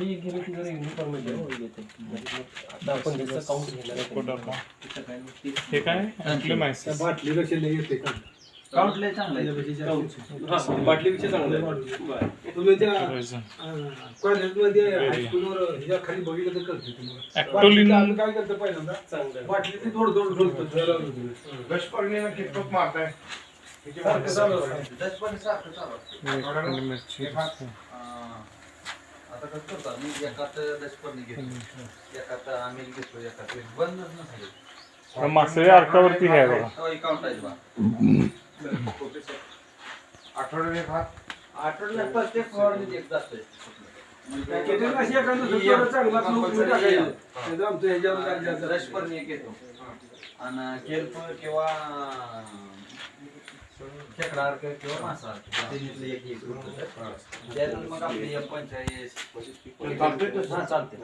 हे काय बाटलीपेक्षा लई येते का काउंटले चांगलं आहे बाटलीपेक्षा चांगलं आहे तुम्ही त्या कॉलेजमध्ये हायस्कूलवर ह्या खाली बघितलं तर कळते तुम्हाला आम्ही काय करतो पहिल्यांदा बाटलीची थोडं थोडं ठेवतो दशपर्णीनं कितपत मारताय आता कसं करतो मी एकात दशपर्णी घेतो एकात आम्ही घेतो एकात बंदच नसते मासळी अर्कावरती आहे बघा अकाउंट आहे बा आठवड्याने भात आठवड्याला प्रत्येक फवारणी एक जातोय दशपर्णी एक येतो आणि केल्प किंवा खेकडा अर्क किंवा मासा तिन्हीतले एक एक त्यातून मग आपली F45 चालते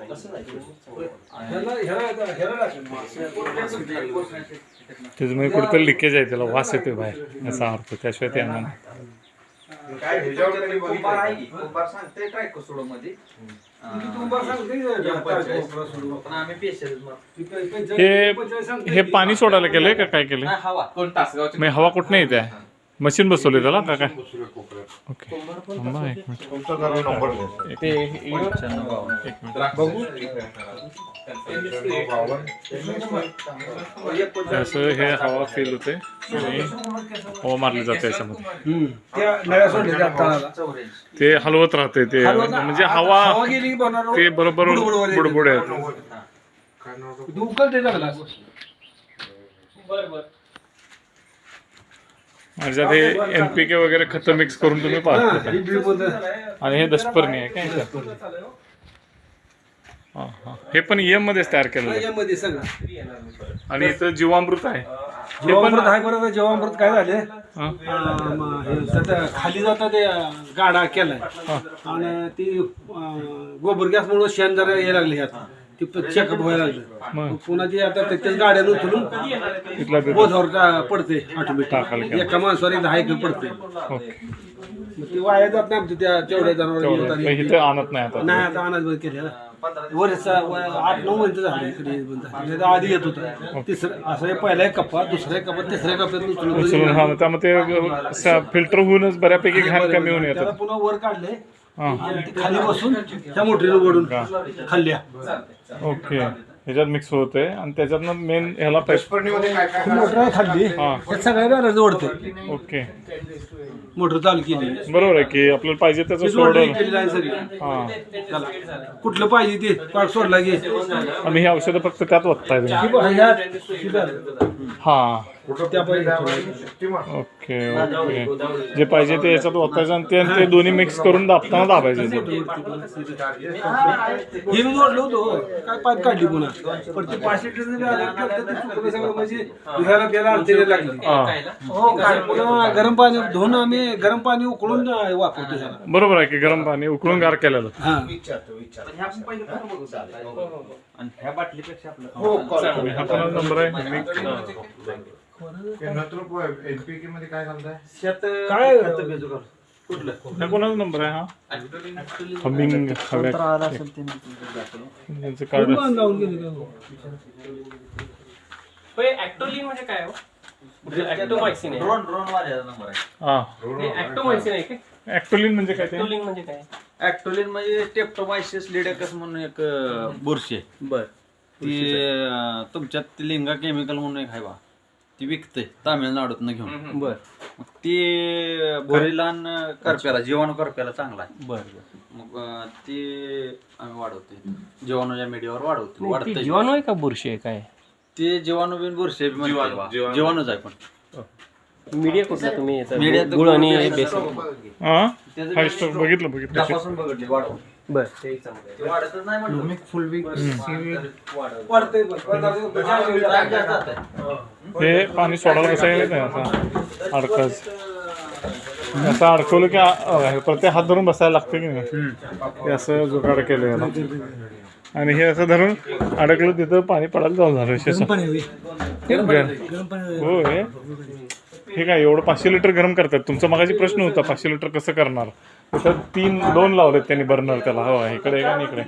त्याच्यामुळे कुठेतरी लिकेज आहे त्याला वास येतोय बाहेर याचा अर्थ त्याशिवाय ते आणणार काय ह्याच्यावर कुंभार आहे की कुंभार सांगते ट्रायकोसोडो मध्ये हे पाणी सोडायला केलंय का काय केलंय हवा कोण तासगावची मी हवा कुठं येते मशीन बसवली त्याला का काय ओके असं हे हवा फील होते आणि हवा मारली जाते याच्यामध्ये ते हलवत राहते ते म्हणजे हवा ते बरोबर बुडबुड आहेत म्हणजे हे NPK वगैरे खत मिक्स करून तुम्ही पाहता आणि हे दशपर्णी आहे काय हे पण EM मध्येच तयार केलं आणि इथं जीवामृत आहे जीवामृत आहे बरोबर जीवामृत काय झाले खाली जाता ते गाडा केलाय आणि ती गोबर गॅस म्हणून शेण जरा यायला लागले ह्यात ती चेकअप व्हायला लागलं पुन्हा ती आता त्याच्याच गाड्यानं उचलून बोधावर पडते ऑटोमॅटिक एका माणसावर 10 एकर पडते ती वाया जात नाही आमच्या त्या तेवढ्या जनावर आणत नाही आता आणत बंद केले वर्ष 8-9 वर्ष झाले इकडे बंद झाले आधी येत होतं तिसरं असं पहिला एक कप्पा दुसऱ्या कप्पा तिसऱ्या कप्प्यात उचलून त्यामध्ये फिल्टर होऊनच बऱ्यापैकी घाण कमी होऊन येतं पुन्हा वर काढले खाली बसून त्या मोटरीनं ओढून खाल्ल्या ओके ह्याच्यात मिक्स होते आणि त्याच्यातनं मेन ह्याला मोटर खाल्ली सगळ्या बॅलन्स ओढते ओके मोटर चालू केली बरोबर आहे की आपल्याला पाहिजे त्याचं कुठलं पाहिजे ते पार्ट सोडला गे आणि हे औषधं फक्त त्यात ओतताय हा ओके ओके जे पाहिजे ते याच्यात ओतायचं आणि ते दोन्ही मिक्स करून दाबताना दाबायचं हे मी जोडलो होतो काय पाईप काढली पुन्हा पण ते 5 लिटर म्हणजे दुधाला प्यायला अडचणी लागली पुन्हा गरम पाणी धुवून आम्ही गरम पाणी उकळून वापरतो त्याला बरोबर आहे की गरम पाणी उकळून गार केलेलं आणि ह्या बाटलीपेक्षा हा पण नंबर आहे NPK मध्ये काय घालताय काय कुठलं कोणाचा नंबर आहे हा हमिंग त्यांचं कार्ड ऍक्टोलिन म्हणजे काय ऍक्टोमायसिन आहे ड्रोन वाल्याचा नंबर आहे हा ऍक्टोमायसिन आहे की ऍक्टोलिन म्हणजे काय ते ऍक्टोलिन म्हणजे काय ऍक्टोलिन म्हणजे टेप्टोमायसिस लिडेकस म्हणून एक बुरशी आहे बर ती तुमच्यात लिंगा केमिकल म्हणून एक आहे बा ती विकते तामिळनाडूतनं घेऊन बर मग ती भोरीला करप्याला जीवाणू करप्याला चांगला आहे बर मग ती आम्ही वाढवते जीवाणूच्या मीडियावर वाढते जीवाणू आहे का बुरशी आहे काय ते जीवाणू बिन बुरशी जीवाणूच आहे पण मीडिया कुठला तुम्ही मीडिया गुळ आणि बेसन बघितलं त्यापासून बघितली वाढव बर ते वाढतच नाही म्हणलं फुल वीक हे पाणी सोडायला कसं आहे ना आता अडकच असं अडकवलं की प्रत्येक हात धरून बसायला लागतं की नाही असं जुगाड केलं आणि हे असं धरून अडकलं तिथं पाणी पडायला जाऊन झालं विशेष हो हे काय एवढं 500 लिटर गरम करतात तुमचा मगाशी प्रश्न होता 500 लिटर कसं करणार इथं दोन लावलेत त्यांनी बर्नर त्याला हवा इकडे एक आणि इकडे.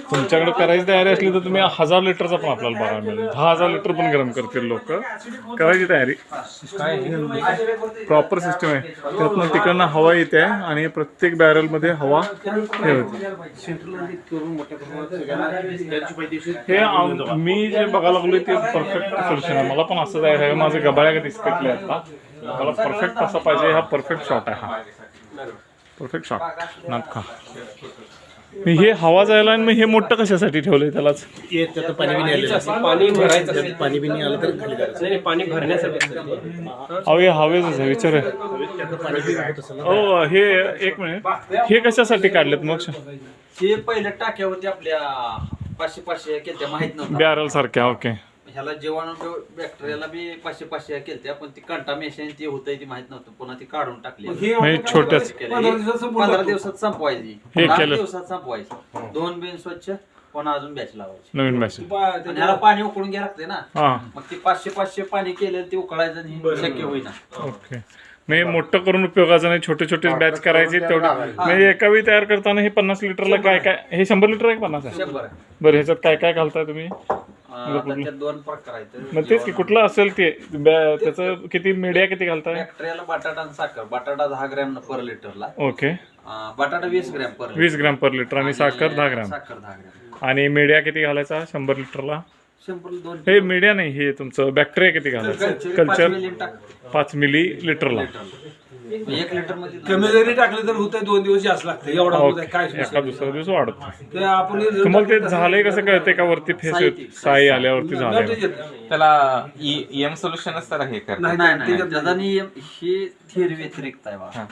तुमच्याकडे करायची तयारी असली तर तुम्ही 1000 लिटरचा पण आपल्याला बघायला मिळेल. 10,000 लिटर पण गरम करतील लोक. करायची तयारी प्रॉपर सिस्टम आहे. त्यातनं तिकडनं हवा येते आणि प्रत्येक बॅरलमध्ये हवा हे होते. मी जे बघायला लागलोय ते परफेक्ट सोल्युशन आहे. मला पण असं आहे. माझं गबाळ्या कधी इस्पेक्टले आता मला परफेक्ट असा पाहिजे. हा परफेक्ट शॉट आहे. हा परफेक्ट शॉट नात खा. हे हवा जायला आणि मग हे मोठं कशासाठी ठेवलंय त्यालाच? पाणी भरायचं पाणी बिनी आलं तर खाली करायचं. नाही पाणी भरण्यासाठी अहो हे हवेच आहे विचार. हो हे एक मिनिट हे कशासाठी काढलेत मग? हे पहिल्या टाक्या होत्या आपल्या 500 केलत्या माहित नव्हतं. बॅरल सारख्या. ओके. ह्याला जीवाणू बॅक्टेरियाला बी 500 केलत्या पण ती कंटामिनेशन ती होतंय ती माहित नव्हतं. पुन्हा ती काढून टाकली. म्हणजे छोट्याच 15 दिवसात संपवायची. हे 10 केलं. दिवसात संपवायची. 2 बिन स्वच्छ पुन्हा अजून बॅच लावायची. नवीन मॅच. आणि ह्याला पाणी उकळून घ्या लागते ना. हा मग ती 500 पाणी केलं ते उकळायचं आणि शक्य होईना. ओके. म्हणजे मोठं करून उपयोगाचं नाही. छोटे छोटे बॅच करायचे तेवढं. म्हणजे एका वेळी तयार करताना हे 50 लिटरला काय काय हे 100 लिटर आहे 50 आहे? 100 बरं ह्याच्यात काय काय घालताय तुम्ही? आता त्यात 2 प्रकार आहेत. मग तेच की कुठलं असेल ते त्याचं किती मीडिया किती घालताय? बॅक्टेरियाला बटाटा आणि साखर. बटाटा 10 ग्रॅम पर लिटरला. ओके. बटाटा 20 gram per 20 gram per litre आणि साखर 10 ग्रॅम. साखर 10 ग्रॅम. आणि मीडिया किती घालायचा 100 लिटरला? 2 हे मीडिया नाही हे तुमचं बॅक्टेरिया किती घालायचं? Culture 5 milli लिटरला. 1 लिटर मध्ये कमी जरी टाकलं तर होतंय 2 दिवस जास्त लागतं. एवढा होत आहे काय एका दुसरा दिवस वाढत. ते आपण तुम्हाला ते झालंय कसं कळतंय का वरती फेस साई आल्यावरती झालंय? त्याला ईएम सोल्युशनच त्याला हे करतात. नाही त्याचा नियम ही थिअरी व्यतिरिक्त आहे बा.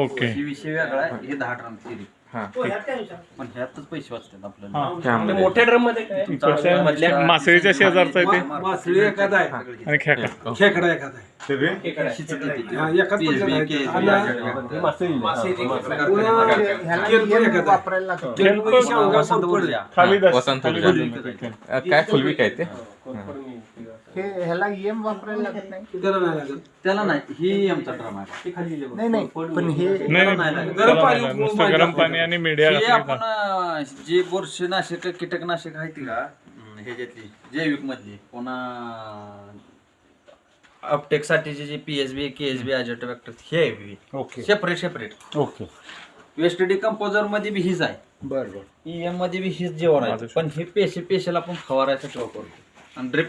ओके. ही विषय वेगळा आहे. हे 10 ग्राम थिअरी. हा. पण ह्यातच पैसे वाचतात आपल्याला. मोठ्या ड्रम मध्ये काय मासळीच्या शेजारचा आहे ते मासळी एखादा आहे आणि खेकडा. खेकडा एखादा आहे. शिचत येते. हा, एकाच PSB, पद्धत आहे. KSB, आणि तेलपण शेवगा संपड. खाली वसंत खाली ऊर्जा. काय फुलवी काय ते? ह्याला ईएम वापरायला लागत नाही. त्याला नाही लागत. त्याला नाही ही आमचा ड्राम आहे. नाही नाही पण हे नाही गरम पाणी नुसतं गरम पाणी आणि मीडिया हे आपण जे बुरशीनाशक कीटकनाशक आहेत ती का ह्याच्यातली जैविक मधली पुन्हा अपटेक साठीचे जे PSB KSB अजोटोबॅक्टर हे आहे. Okay separate okay waste decomposer मध्ये बी हीच आहे. बरं EM मध्ये बी हीच जेवण आहे. पण हे पेशी पेशीला आपण फवारायसाठी वापरतो आणि ड्रिप